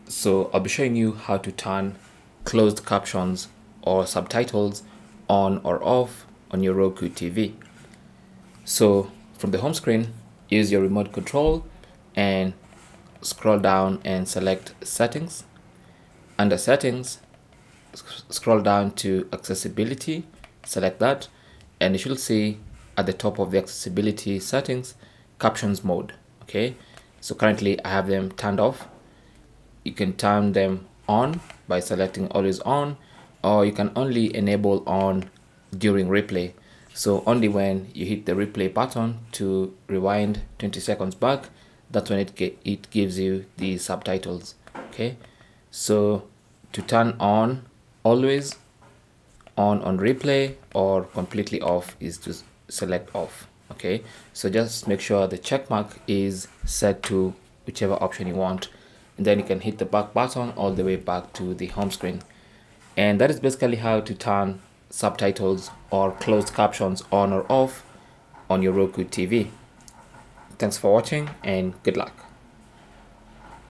So I'll be showing you how to turn closed captions or subtitles on or off on your Roku TV. So from the home screen, use your remote control and scroll down and select settings. Under settings, scroll down to accessibility, select that, and you should see at the top of the accessibility settings, captions mode. Okay, so currently I have them turned off. You can turn them on by selecting always on, or you can only enable on during replay. So only when you hit the replay button to rewind 20 seconds back, that's when it gives you the subtitles. Okay, so to turn on always, on replay, or completely off is to select off. Okay, so just make sure the check mark is set to whichever option you want, and then you can hit the back button all the way back to the home screen. And that is basically how to turn subtitles or closed captions on or off on your Roku TV. Thanks for watching and good luck.